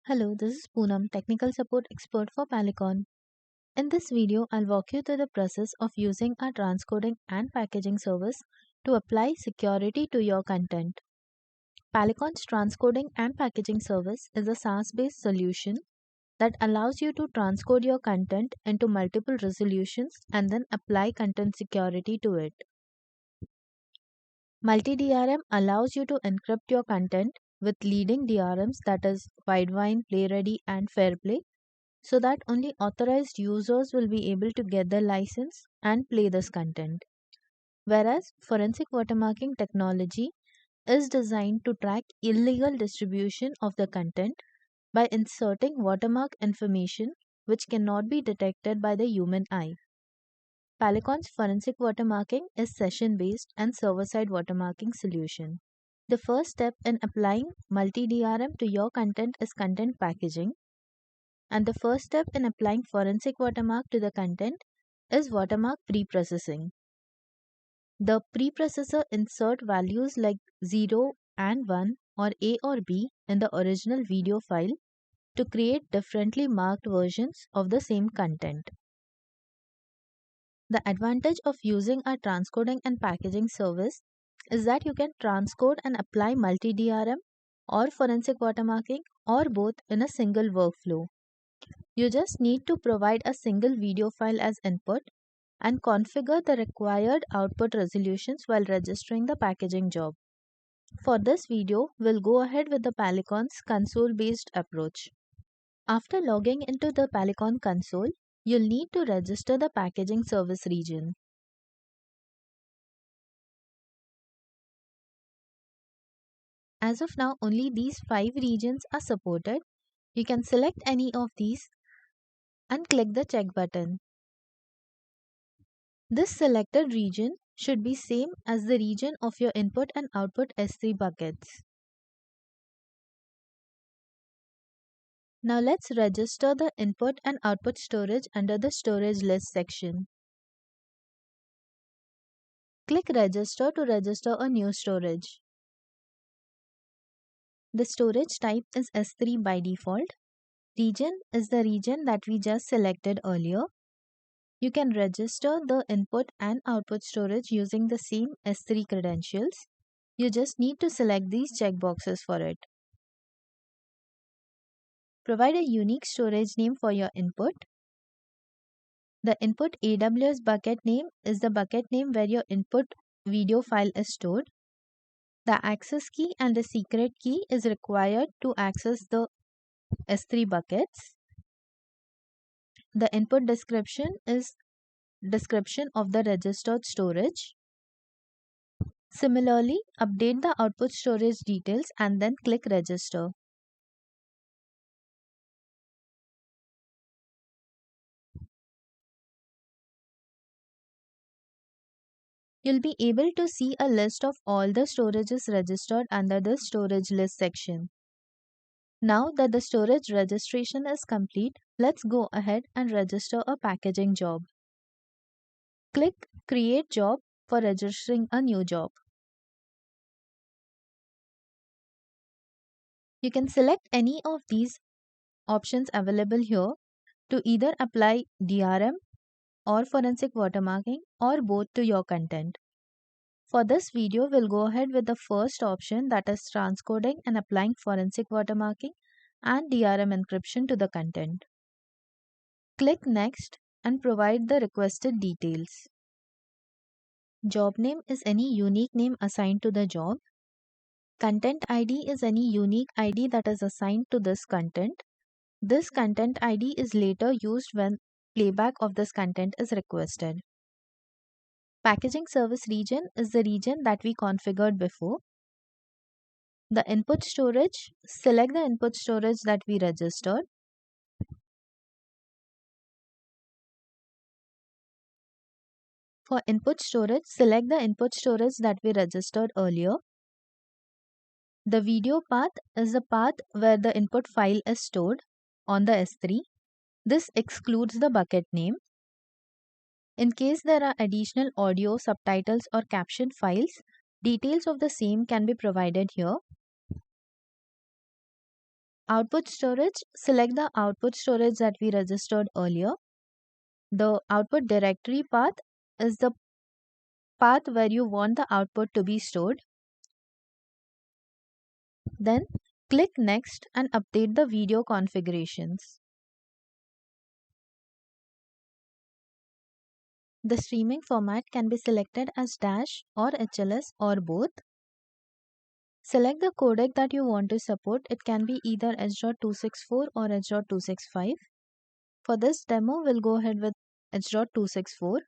Hello, this is Poonam, Technical Support Expert for PallyCon. In this video, I'll walk you through the process of using our transcoding and packaging service to apply security to your content. PallyCon's transcoding and packaging service is a SaaS-based solution that allows you to transcode your content into multiple resolutions and then apply content security to it. Multi-DRM allows you to encrypt your content with leading DRMs, that is Widevine, PlayReady and FairPlay, so that only authorized users will be able to get the license and play this content. Whereas forensic watermarking technology is designed to track illegal distribution of the content by inserting watermark information which cannot be detected by the human eye. PallyCon's forensic watermarking is session-based and server-side watermarking solution. The first step in applying multi-DRM to your content is content packaging. And the first step in applying forensic watermark to the content is watermark preprocessing. The preprocessor insert values like 0 and 1 or A or B in the original video file to create differently marked versions of the same content. The advantage of using a transcoding and packaging service is that you can transcode and apply multi-DRM or forensic watermarking or both in a single workflow. You just need to provide a single video file as input and configure the required output resolutions while registering the packaging job. For this video, we'll go ahead with the PallyCon's console-based approach. After logging into the PallyCon console, you'll need to register the packaging service region. As of now, only these 5 regions are supported. You can select any of these and click the check button. This selected region should be same as the region of your input and output S3 buckets. Now let's register the input and output storage under the storage list section. Click register to register a new storage. The storage type is S3 by default. Region is the region that we just selected earlier. You can register the input and output storage using the same S3 credentials. You just need to select these checkboxes for it. Provide a unique storage name for your input. The input AWS bucket name is the bucket name where your input video file is stored. The access key and the secret key is required to access the S3 buckets. The input description is description of the registered storage. Similarly, update the output storage details and then click register. You'll be able to see a list of all the storages registered under the storage list section. Now that the storage registration is complete, let's go ahead and register a packaging job. Click Create Job for registering a new job. You can select any of these options available here to either apply DRM or forensic watermarking or both to your content. For this video, we'll go ahead with the first option, that is transcoding and applying forensic watermarking and DRM encryption to the content. Click Next and provide the requested details. Job name is any unique name assigned to the job. Content ID is any unique ID that is assigned to this content. This content ID is later used when playback of this content is requested. Packaging service region is the region that we configured before. The input storage, select the input storage that we registered. For input storage, select the input storage that we registered earlier. The video path is the path where the input file is stored on the S3. This excludes the bucket name. In case there are additional audio, subtitles or caption files, details of the same can be provided here. Output storage, select the output storage that we registered earlier. The output directory path is the path where you want the output to be stored. Then click Next and update the video configurations. The streaming format can be selected as Dash or HLS or both. Select the codec that you want to support. It can be either H.264 or H.265. For this demo, we'll go ahead with H.264.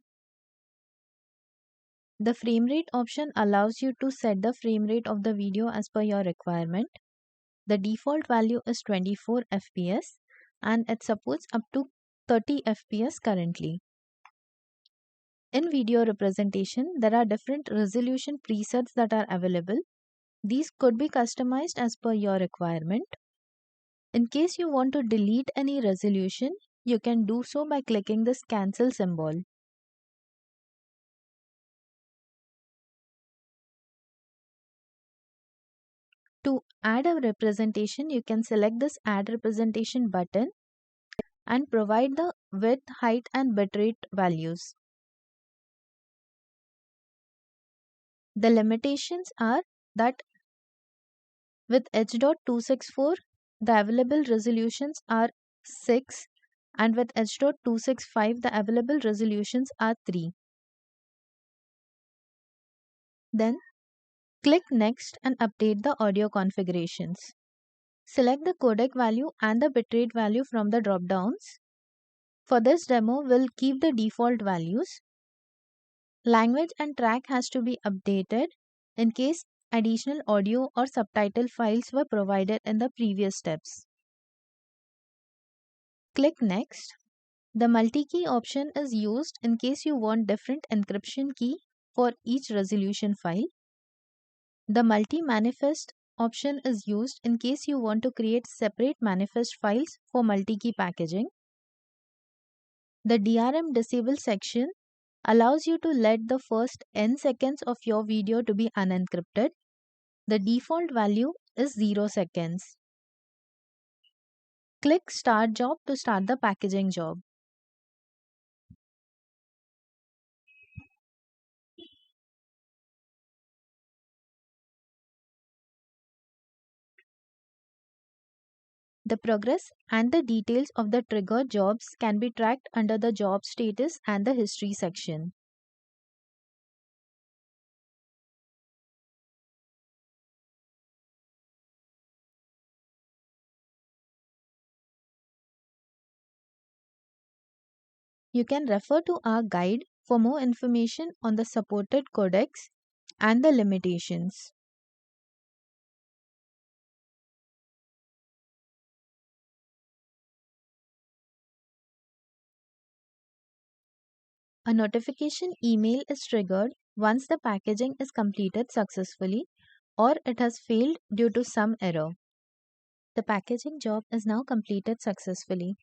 The frame rate option allows you to set the frame rate of the video as per your requirement. The default value is 24 fps and it supports up to 30 fps currently. In video representation, there are different resolution presets that are available. These could be customized as per your requirement. In case you want to delete any resolution, you can do so by clicking this cancel symbol. To add a representation, you can select this add representation button and provide the width, height and bitrate values. The limitations are that with H.264, the available resolutions are 6 and with H.265, the available resolutions are 3. Then click Next and update the audio configurations. Select the codec value and the bitrate value from the drop-downs. For this demo, we'll keep the default values. Language and track has to be updated in case additional audio or subtitle files were provided in the previous steps. Click Next. The multi-key option is used in case you want different encryption key for each resolution file. The multi-manifest option is used in case you want to create separate manifest files for multi-key packaging. The DRM disable section allows you to let the first n seconds of your video to be unencrypted. The default value is 0 seconds. Click Start Job to start the packaging job. The progress and the details of the triggered jobs can be tracked under the job status and the history section. You can refer to our guide for more information on the supported codecs and the limitations. A notification email is triggered once the packaging is completed successfully or it has failed due to some error. The packaging job is now completed successfully.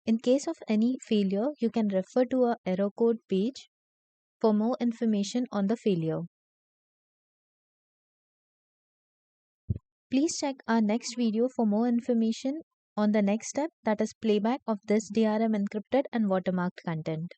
In case of any failure, you can refer to our error code page for more information on the failure. Please check our next video for more information on the next step, that is playback of this DRM encrypted and watermarked content.